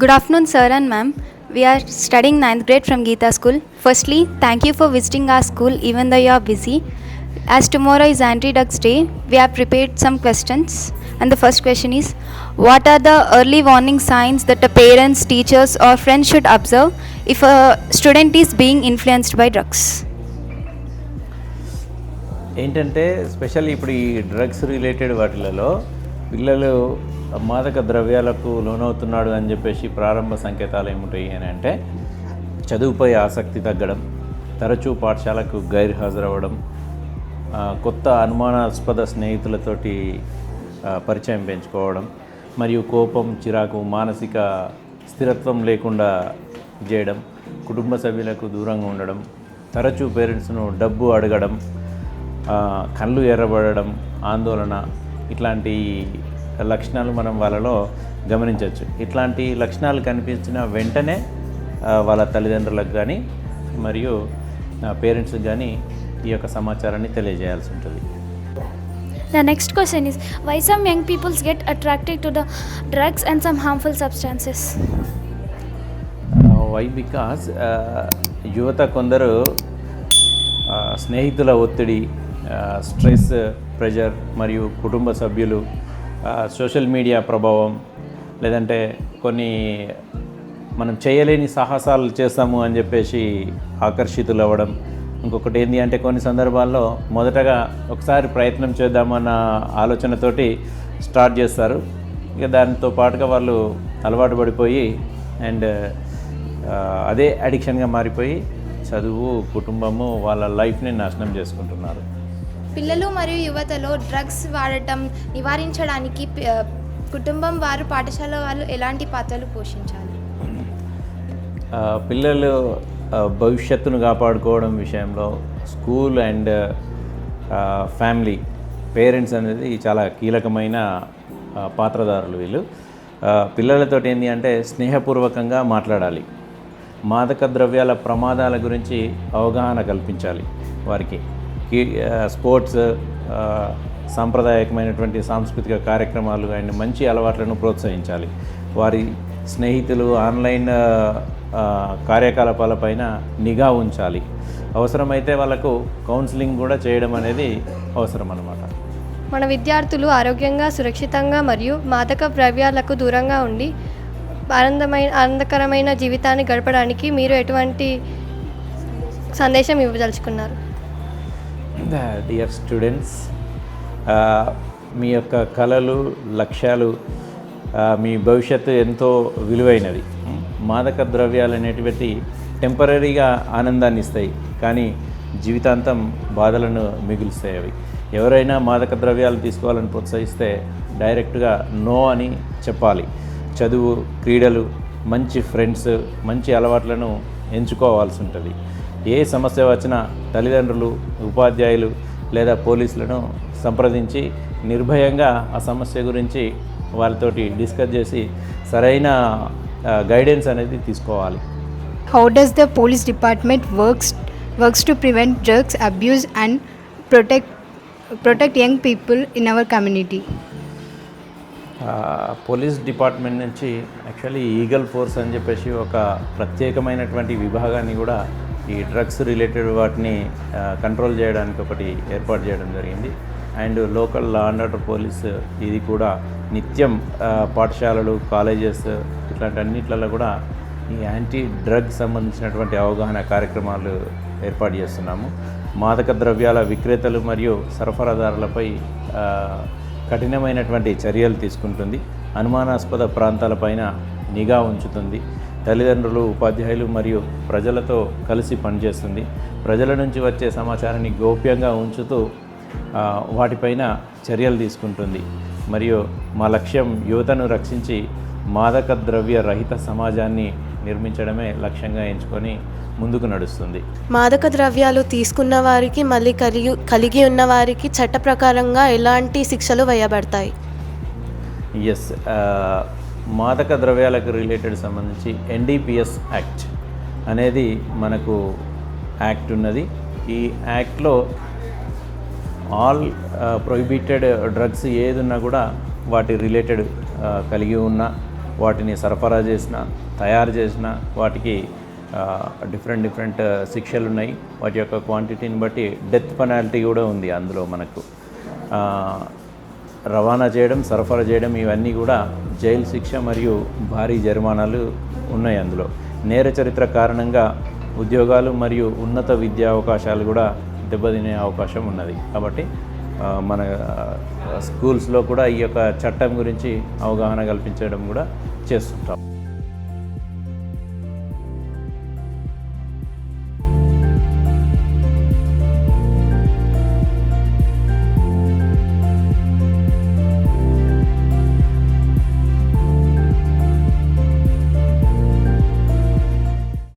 Good afternoon, sir and ma'am. We are studying 9th grade from Geeta School. Firstly, thank you for visiting our school even though you are busy. As tomorrow is Anti-Drugs Day, we have prepared some questions. And the first question is, what are the early warning signs that the parents, teachers or friends should observe if a student is being influenced by drugs? ఏంటంటే special ఇప్పుడు ఈ drugs related వాటిలలో పిల్లలు మాదక ద్రవ్యాలకు లోనవుతున్నాడు అని చెప్పేసి ప్రారంభ సంకేతాలు ఏముంటాయి అని అంటే చదువుపై ఆసక్తి తగ్గడం, తరచూ పాఠశాలకు గైర్హాజరవ్వడం, కొత్త అనుమానాస్పద స్నేహితులతోటి పరిచయం పెంచుకోవడం, మరియు కోపం, చిరాకు, మానసిక స్థిరత్వం లేకుండా చేయడం, కుటుంబ సభ్యులకు దూరంగా ఉండడం, తరచూ పేరెంట్స్ను డబ్బు అడగడం, కళ్ళు ఎర్రబడడం, ఆందోళన, ఇట్లాంటి లక్షణాలు మనం వాళ్ళలో గమనించవచ్చు. ఇట్లాంటి లక్షణాలు కనిపించిన వెంటనే వాళ్ళ తల్లిదండ్రులకు కానీ మరియు పేరెంట్స్కి కానీ ఈ యొక్క సమాచారాన్ని తెలియజేయాల్సి ఉంటుంది. The next question is, why some young people get attracted to the drugs and some harmful substances? Why because యువత కొందరు స్నేహితుల ఒత్తిడి, స్ట్రెస్, ప్రెషర్ మరియు కుటుంబ సభ్యులు, సోషల్ మీడియా ప్రభావం, లేదంటే కొన్ని మనం చేయలేని సాహసాలు చేస్తాము అని చెప్పేసి ఆకర్షితులు అవ్వడం. ఇంకొకటి ఏంటి అంటే కొన్ని సందర్భాల్లో మొదటగా ఒకసారి ప్రయత్నం చేద్దామన్న ఆలోచనతోటి స్టార్ట్ చేస్తారు. ఇక దానితో పాటుగా వాళ్ళు అలవాటు పడిపోయి అండ్ అదే అడిక్షన్గా మారిపోయి చదువు, కుటుంబము, వాళ్ళ లైఫ్ని నాశనం చేసుకుంటున్నారు. పిల్లలు మరియు యువతలో డ్రగ్స్ వాడటం నివారించడానికి కుటుంబం వారు, పాఠశాల వాళ్ళు ఎలాంటి పాత్రలు పోషించాలి? పిల్లలు భవిష్యత్తును కాపాడుకోవడం విషయంలో స్కూల్ అండ్ ఫ్యామిలీ, పేరెంట్స్ అనేది చాలా కీలకమైన పాత్రధారులు. వీళ్ళు పిల్లలతో ఏంటి అంటే స్నేహపూర్వకంగా మాట్లాడాలి, మాదక ద్రవ్యాల ప్రమాదాల గురించి అవగాహన కల్పించాలి, వారికి స్పోర్ట్స్, సాంప్రదాయకమైనటువంటి సాంస్కృతిక కార్యక్రమాలు అండ్ మంచి అలవాట్లను ప్రోత్సహించాలి. వారి స్నేహితులు, ఆన్లైన్ కార్యకలాపాలపైన నిఘా ఉంచాలి. అవసరమైతే వాళ్ళకు కౌన్సిలింగ్ కూడా చేయడం అనేది అవసరం అన్నమాట. మన విద్యార్థులు ఆరోగ్యంగా, సురక్షితంగా మరియు మాదక ద్రవ్యాలకు దూరంగా ఉండి ఆనందకరమైన జీవితాన్ని గడపడానికి మీరు ఎటువంటి సందేశం ఇవ్వదలుచుకున్నారు? డియర్ స్టూడెంట్స్, మీ యొక్క కలలు, లక్ష్యాలు, మీ భవిష్యత్తు ఎంతో విలువైనది. మాదక ద్రవ్యాలు అనేటువంటి టెంపరీగా ఆనందాన్ని ఇస్తాయి, కానీ జీవితాంతం బాధలను మిగులుస్తాయి అవి. ఎవరైనా మాదక ద్రవ్యాలు తీసుకోవాలని ప్రోత్సహిస్తే డైరెక్ట్గా నో అని చెప్పాలి. చదువు, క్రీడలు, మంచి ఫ్రెండ్స్, మంచి అలవాట్లను ఎంచుకోవాల్సి ఉంటుంది. ఏ సమస్య వచ్చినా తల్లిదండ్రులు, ఉపాధ్యాయులు లేదా పోలీసులను సంప్రదించి నిర్భయంగా ఆ సమస్య గురించి వాళ్ళతోటి డిస్కస్ చేసి సరైన గైడెన్స్ అనేది తీసుకోవాలి. How does the police department works to prevent drugs abuse and protect young people in our community? Police department నుంచి యాక్చువల్లీ ఈగల్ ఫోర్స్ అని చెప్పేసి ఒక ప్రత్యేకమైనటువంటి విభాగాన్ని కూడా ఈ డ్రగ్స్ రిలేటెడ్ వాటిని కంట్రోల్ చేయడానికి ఒకటి ఏర్పాటు చేయడం జరిగింది. And local law and order police ఇది కూడా నిత్యం పాఠశాలలు, కాలేజెస్ ఇట్లాంటి అన్నిట్లలో కూడా ఈ యాంటీ డ్రగ్ సంబంధించినటువంటి అవగాహన కార్యక్రమాలు ఏర్పాటు చేస్తున్నాము. మాదక ద్రవ్యాల విక్రేతలు మరియు సరఫరాదారులపై కఠినమైనటువంటి చర్యలు తీసుకుంటుంది. అనుమానాస్పద ప్రాంతాలపైన నిఘా ఉంచుతుంది. తల్లిదండ్రులు, ఉపాధ్యాయులు మరియు ప్రజలతో కలిసి పనిచేస్తుంది. ప్రజల నుంచి వచ్చే సమాచారాన్ని గోప్యంగా ఉంచుతూ వాటిపైన చర్యలు తీసుకుంటుంది. మరియు మా లక్ష్యం యువతను రక్షించి మాదక ద్రవ్య రహిత సమాజాన్ని నిర్మించడమే లక్ష్యంగా ఎంచుకొని ముందుకు నడుస్తుంది. మాదక ద్రవ్యాలు తీసుకున్న వారికి మళ్ళీ కలిగి ఉన్న వారికి చట్ట ప్రకారంగా ఎలాంటి శిక్షలు వేయబడతాయి? ఎస్, మాదక ద్రవ్యాలకు రిలేటెడ్ సంబంధించి ఎన్డీపీఎస్ యాక్ట్ అనేది మనకు యాక్ట్ ఉన్నది. ఈ యాక్ట్లో ఆల్ ప్రొహిబిటెడ్ డ్రగ్స్ ఏదున్నా కూడా వాటి రిలేటెడ్ కలిగి ఉన్న వాటిని సరఫరా చేసిన, తయారు చేసిన వాటికి డిఫరెంట్ శిక్షలు ఉన్నాయి. వాటి యొక్క క్వాంటిటీని బట్టి డెత్ పెనాల్టీ కూడా ఉంది అందులో మనకు. రవాణా చేయడం, సరఫరా చేయడం ఇవన్నీ కూడా జైలు శిక్ష మరియు భారీ జరిమానాలు ఉన్నాయి అందులో. నేర చరిత్ర కారణంగా ఉద్యోగాలు మరియు ఉన్నత విద్యా అవకాశాలు కూడా దెబ్బతినే అవకాశం ఉన్నది. కాబట్టి మన స్కూల్స్లో కూడా ఈ యొక్క చట్టం గురించి అవగాహన కల్పించడం కూడా చేస్తుంటాం.